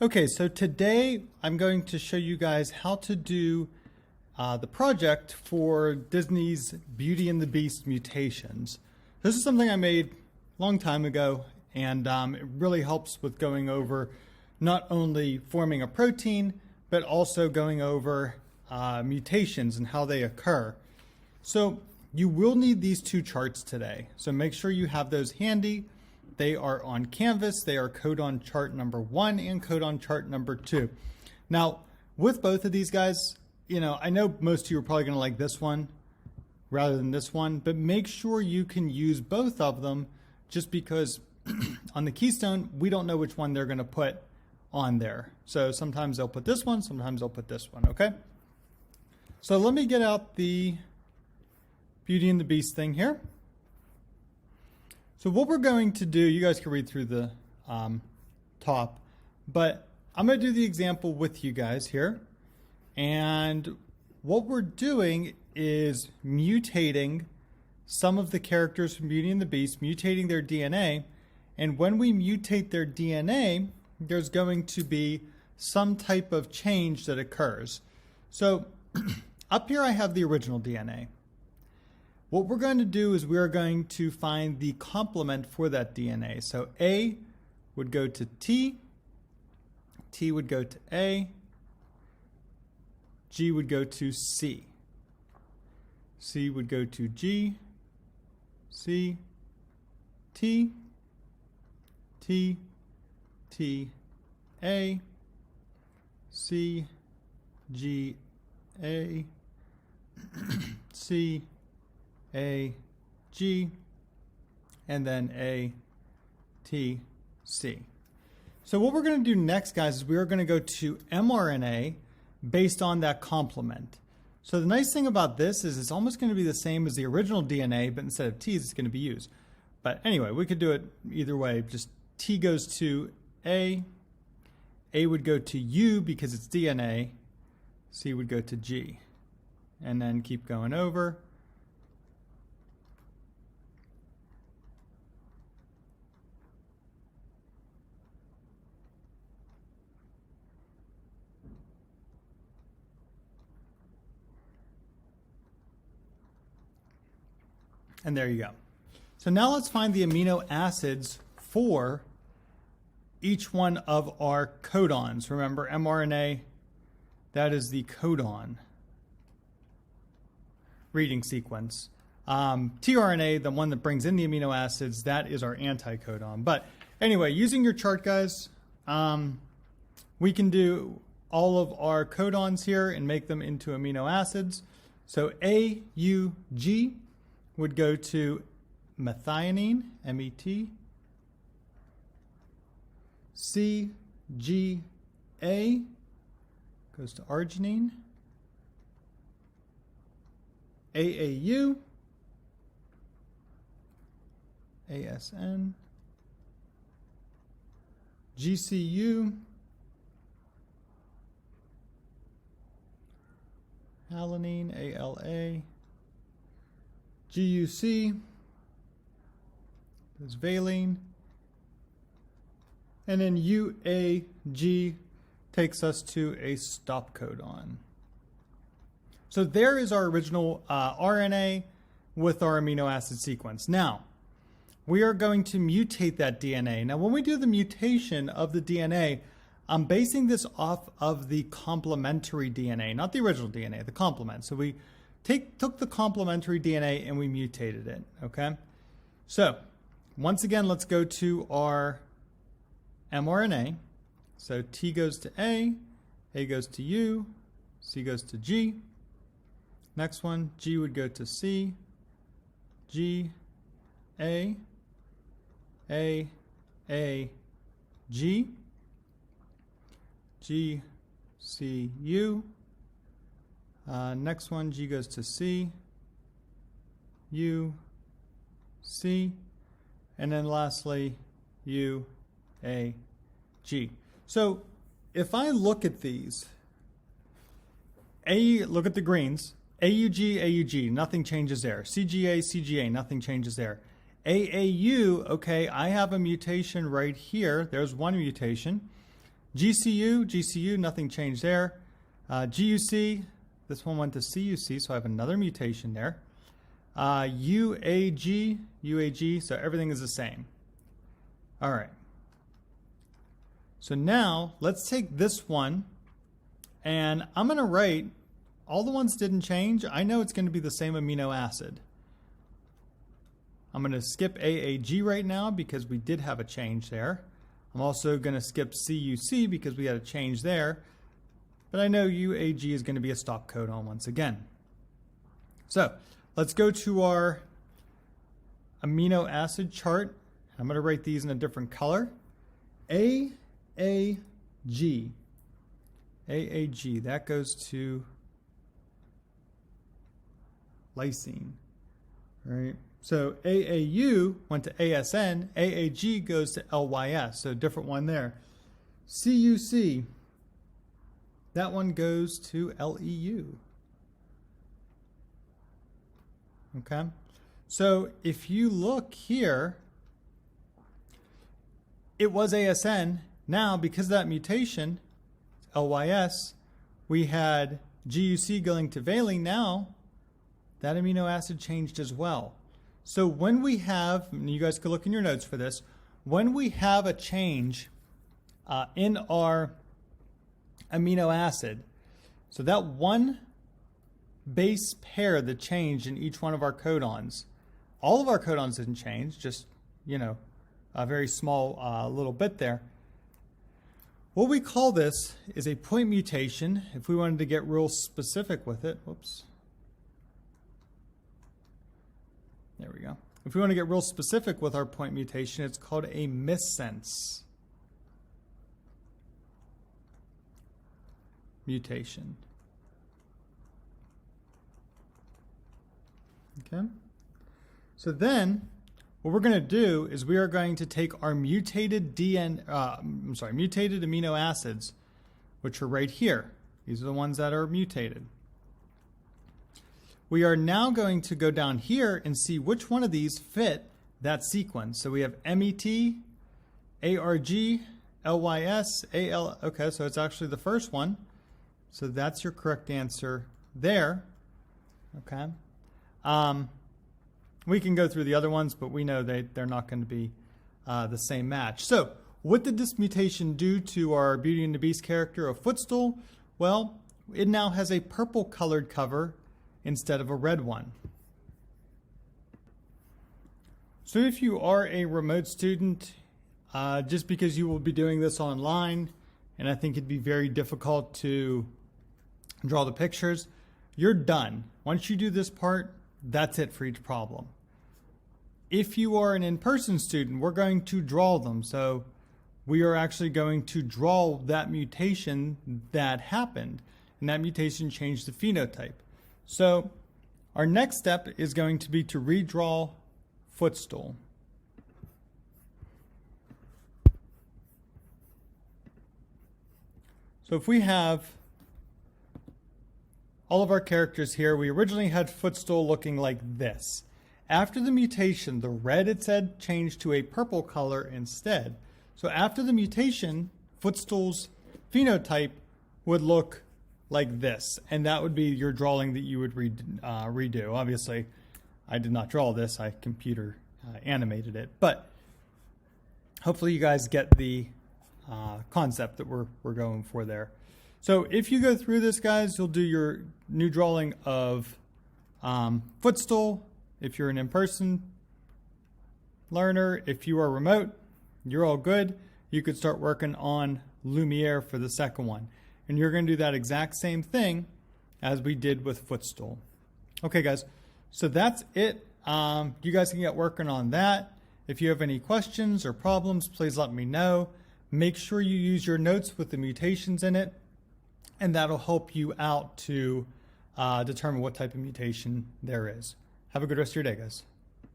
Okay, so today I'm going to show you guys how to do the project for Disney's Beauty and the Beast Mutations. This is something I made a long time ago, and it really helps with going over not only forming a protein, but also going over mutations and how they occur. So you will need these two charts today, so make sure you have those handy. They are on Canvas. They are codon chart number 1 and codon chart number 2. Now, with both of these guys, I know most of you are probably going to like this one rather than this one, but make sure you can use both of them just because on the Keystone, we don't know which one they're going to put on there. So sometimes they'll put this one, sometimes they'll put this one, okay? So let me get out the Beauty and the Beast thing here. So what we're going to do, you guys can read through the top, but I'm going to do the example with you guys here. And what we're doing is mutating some of the characters from Beauty and the Beast, mutating their DNA. And when we mutate their DNA, there's going to be some type of change that occurs. So up here I have the original DNA. What we're going to do is we're going to find the complement for that DNA. So A would go to T, T would go to A, G would go to C, C would go to G, C, T, T, T, A, C, G, A, C, A, G, and then A, T, C. So what we're going to do next, guys, is we're going to go to mRNA based on that complement. So the nice thing about this is it's almost going to be the same as the original DNA, but instead of T's, it's going to be U's. But anyway, we could do it either way. Just T goes to A would go to U because it's DNA, C would go to G, and then keep going over. And there you go. So now let's find the amino acids for each one of our codons. Remember, mRNA, that is the codon reading sequence. tRNA, the one that brings in the amino acids, that is our anticodon. But anyway, using your chart, guys, we can do all of our codons here and make them into amino acids. So AUG would go to methionine, M-E-T. C-G-A goes to arginine. AAU, ASN. GCU, alanine, ALA. GUC is valine, and then UAG takes us to a stop codon. So there is our original RNA with our amino acid sequence. Now, we are going to mutate that DNA. Now, when we do the mutation of the DNA, I'm basing this off of the complementary DNA, not the original DNA, the complement. So we took the complementary DNA and we mutated it, okay? So, once again, let's go to our mRNA. So T goes to A goes to U, C goes to G. Next one, G would go to C, G, A, G, G, C, U. Next one, G goes to C, U, C, and then lastly, U, A, G. So if I look at these, look at the greens, AUG, AUG, nothing changes there. CGA, CGA, nothing changes there. AAU, okay, I have a mutation right here. There's one mutation. GCU, nothing changed there. GUC, this one went to CUC, so I have another mutation there. UAG, so everything is the same. All right. So now let's take this one, and I'm going to write all the ones didn't change. I know it's going to be the same amino acid. I'm going to skip AAG right now because we did have a change there. I'm also going to skip CUC because we had a change there. But I know UAG is going to be a stop codon once again. So let's go to our amino acid chart. I'm going to write these in a different color. AAG. AAG, that goes to lysine, right? So AAU went to ASN, AAG goes to LYS, so different one there. CUC, that one goes to LEU. Okay, so if you look here, it was ASN. Now, because of that mutation, LYS, we had GUC going to valine. Now, that amino acid changed as well. So when we have, and you guys could look in your notes for this, when we have a change in our amino acid, so that one base pair that changed in each one of our codons, all of our codons didn't change, just, you know, a very small little bit there. What we call this is a point mutation. If we wanted to get real specific with it, whoops. There we go. If we want to get real specific with our point mutation, it's called a missense mutation. Okay. So then, what we're going to do is we are going to take our mutated mutated amino acids, which are right here. These are the ones that are mutated. We are now going to go down here and see which one of these fit that sequence. So we have MET, ARG, LYS, AL. Okay, so it's actually the first one. So that's your correct answer there. Okay. We can go through the other ones, but we know they're not going to be the same match. So what did this mutation do to our Beauty and the Beast character of Footstool? Well, it now has a purple colored cover instead of a red one. So if you are a remote student, just because you will be doing this online, and I think it'd be very difficult to draw the pictures, you're done. Once you do this part, that's it for each problem. If you are an in-person student, we're going to draw them. So we are actually going to draw that mutation that happened, and that mutation changed the phenotype. So our next step is going to be to redraw Footstool. So if we have all of our characters here, we originally had Footstool looking like this. After the mutation, the red it said changed to a purple color instead. So after the mutation, Footstool's phenotype would look like this, and that would be your drawing that you would redo. Obviously, I did not draw this, I computer animated it, but hopefully you guys get the concept that we're going for there. So if you go through this, guys, you'll do your new drawing of Footstool. If you're an in-person learner, if you are remote, you're all good. You could start working on Lumiere for the second one. And you're going to do that exact same thing as we did with Footstool. Okay, guys, so that's it. You guys can get working on that. If you have any questions or problems, please let me know. Make sure you use your notes with the mutations in it, and that'll help you out to determine what type of mutation there is. Have a good rest of your day, guys.